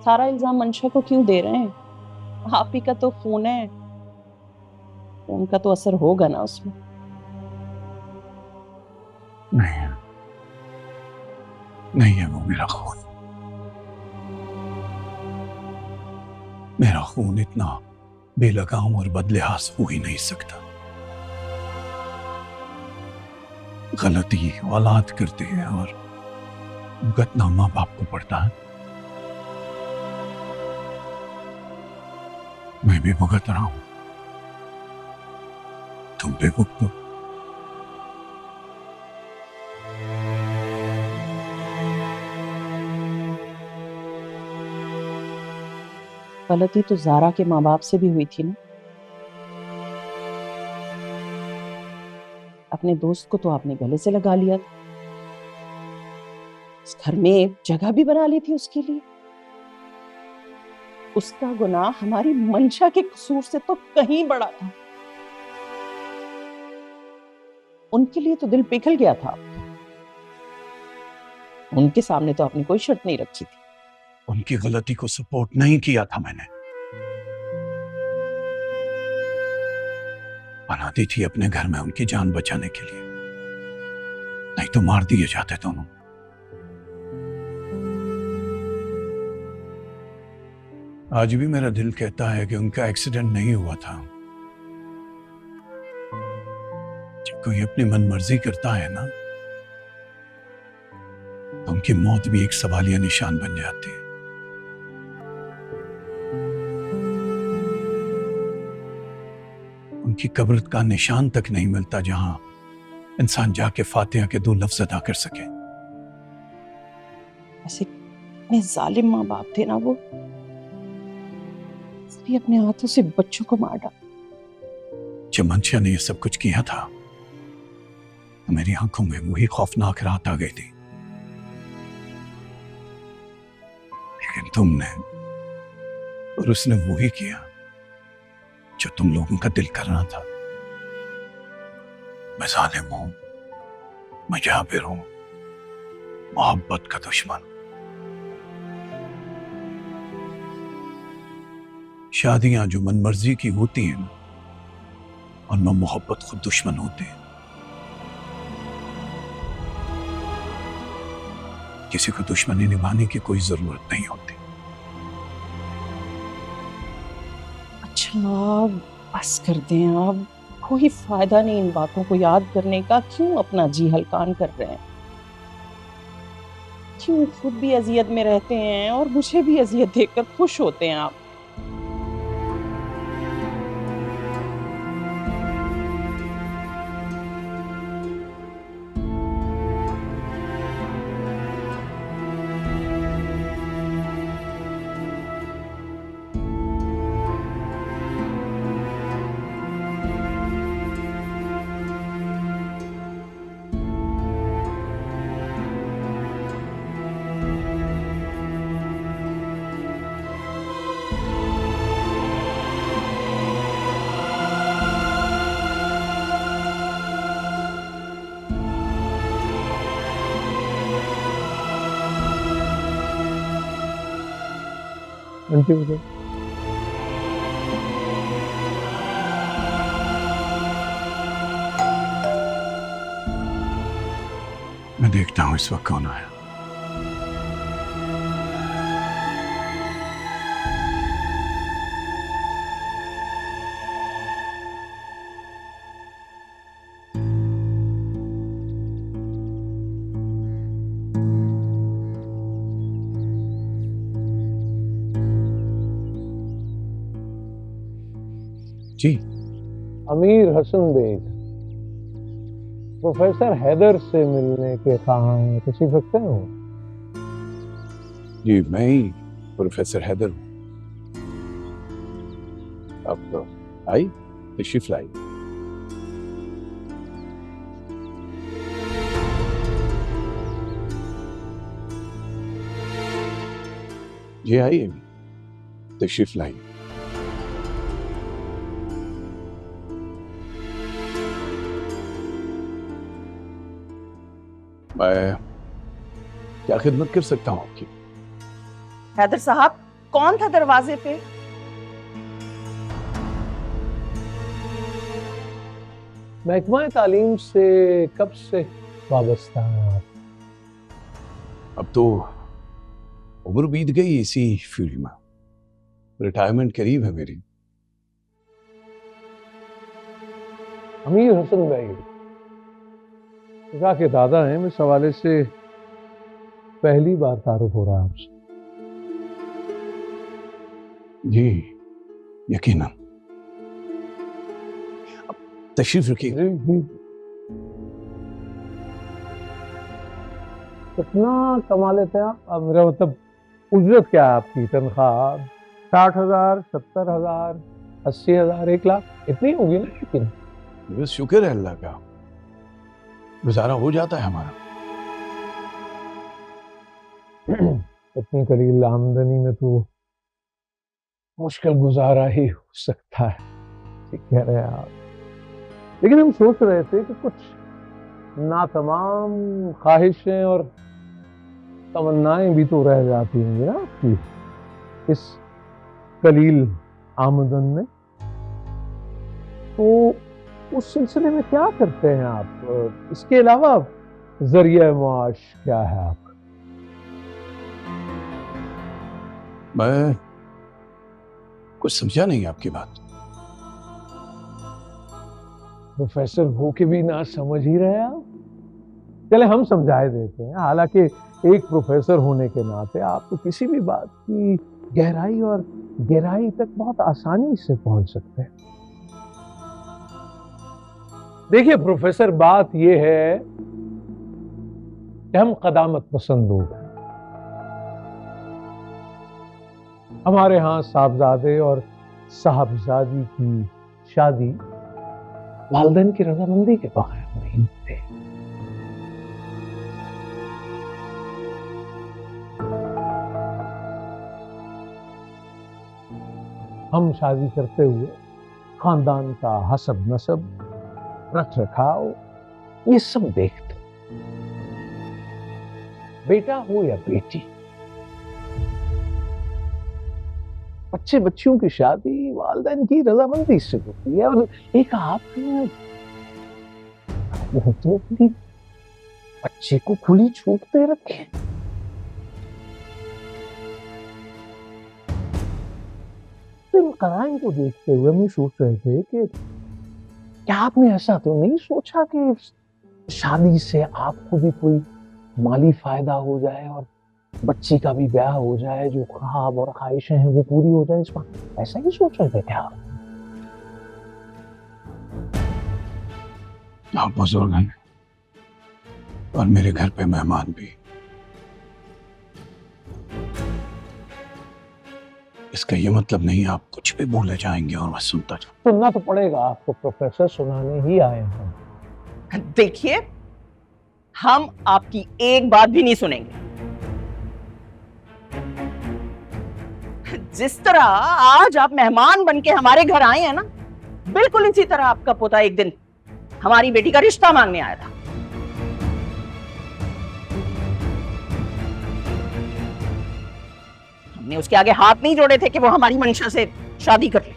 सारा इल्जाम मंशा को क्यों दे रहे हैं? आप ही का तो खून है, खून का तो असर होगा ना उसमें। नहीं, नहीं है वो मेरा खून। मेरा खून इतना बेलगाम और बदलिहाज हो ही नहीं सकता। गलती औलाद करते हैं और भुगतना माँ बाप को पड़ता है। मैं भी भुगत रहा हूं, तुम भी भुगतो। गलती तो जारा के माँ बाप से भी हुई थी ना। अपने दोस्त को तो आपने गले से लगा लिया था, इस घर में जगह भी बना ली थी उसके लिए। उसका गुनाह हमारी मंशा के कसूर से तो कहीं बड़ा था। उनके लिए तो दिल पिघल गया था आपका। उनके सामने तो आपने कोई शर्त नहीं रखी थी। उनकी गलती को सपोर्ट नहीं किया था मैंने। बना दी थी अपने घर में उनकी जान बचाने के लिए, नहीं तो मार दिए जाते दोनों। आज भी मेरा दिल कहता है कि उनका एक्सीडेंट नहीं हुआ था। जब कोई अपनी मनमर्जी करता है ना, तो उनकी मौत भी एक सवालिया निशान बन जाती है। उनकी कब्र का निशान तक नहीं मिलता जहां इंसान जाके फातिहा के दो लफ्ज अदा कर सके। ऐसे इतने जालिम माँ बाप थे ना वो, सभी अपने हाथों से बच्चों को मार डाला। जब मंशा ने यह सब कुछ किया था तो मेरी आंखों में वही खौफनाक रात आ गई थी। लेकिन तुमने और उसने वही किया जो तुम लोगों का दिल करना था। मैं जालिम हूं, मैं जाबिर हूं, मोहब्बत का दुश्मन। शादियां जो मनमर्जी की होती हैं उनमें मोहब्बत खुद दुश्मन होते हैं। किसी को दुश्मनी निभाने की कोई जरूरत नहीं होती। अच्छा, बस कर दें आप। कोई फायदा नहीं इन बातों को याद करने का। क्यों अपना जी हलकान कर रहे हैं? क्यों खुद भी अजियत में रहते हैं और मुझे भी अजियत देकर खुश होते हैं आप? आंटी बताओ। मैं देखता हूं इस वक्त कौन आया। जी। अमीर हसन बेग प्रोफेसर हैदर से मिलने के कहा हैं, तशरीफ रखते हो? जी मैं ही प्रोफेसर हैदर हूं। अब आई तशरीफ लाई। जी आइए, तशरीफ लाई। मैं क्या खिदमत कर सकता हूं आपकी? हैदर साहब, कौन था दरवाजे पे? महकमा तालीम से कब से वाबस्ता हैं आप? अब तो उम्र बीत गई इसी फील्ड में, रिटायरमेंट करीब है मेरी। अमीर हसन भाई के दादा हैं, इस हवाले से पहली बार तारुफ हो रहा है आपसे। जी यकीनन, अब तशरीफ रखिए। जी जी। कितना कमा लेते हैं आप? अब मेरा मतलब उज्रत क्या है आपकी? तनख्वाह 60,000, 70,000, 80,000, 1 लाख इतनी होगी ना? लेकिन बस शुक्र है अल्लाह का, गुजारा हो जाता है हमारा। इतनी कलील आमदनी में तो मुश्किल गुजारा ही हो सकता है। ठीक कह रहे हैं आप। लेकिन हम सोच रहे थे कि कुछ नातमाम ख्वाहिशें और तमन्नाएं भी तो रह जाती होंगी ना आपकी इस कलील आमदन में। तो उस सिलसिले में क्या करते हैं आप? इसके अलावा जरिया मुआश क्या है आपका? मैं कुछ समझा नहीं आपकी बात। प्रोफेसर हो के भी ना समझ ही रहे आप? चले हम समझाए देते हैं। हालांकि एक प्रोफेसर होने के नाते आप तो किसी भी बात की गहराई और गहराई तक बहुत आसानी से पहुंच सकते हैं। देखिए प्रोफेसर, बात यह है कि हम कदामत पसंद लोग हैं। हमारे यहाँ साहबजादे और साहबजादी की शादी वालिदैन की रजामंदी के बगैर नहीं होते। हम शादी करते हुए खानदान का हसब नसब, रख रखाव, ये सब देखते। बेटा हो या बेटी, बच्चे बच्चियों की शादी वालिदैन की रजामंदी से होती है। और एक आपने वो तो अपनी बच्चे को खुली छूट दे रखे। इन कराइन को देखते हुए हम सोच रहे थे कि क्या आपने ऐसा तो नहीं सोचा कि शादी से आपको भी कोई माली फायदा हो जाए और बच्ची का भी ब्याह हो जाए, जो ख्वाब और ख्वाहिशें हैं वो पूरी हो जाए? इस बात ऐसा ही सोच रहे थे क्या आप बुजुर्ग हैं और मेरे घर पे मेहमान भी। इसका ये मतलब नहीं आप कुछ भी बोले जाएंगे और मैं सुनता जाऊं। सुनना तो पड़ेगा आपको प्रोफेसर, सुनाने ही आए हैं। देखिए, हम आपकी एक बात भी नहीं सुनेंगे। जिस तरह आज आप मेहमान बन के हमारे घर आए हैं ना, बिल्कुल इसी तरह आपका पोता एक दिन हमारी बेटी का रिश्ता मांगने आया था। हमने उसके आगे हाथ नहीं जोड़े थे कि वो हमारी मंशा से शादी कर ले।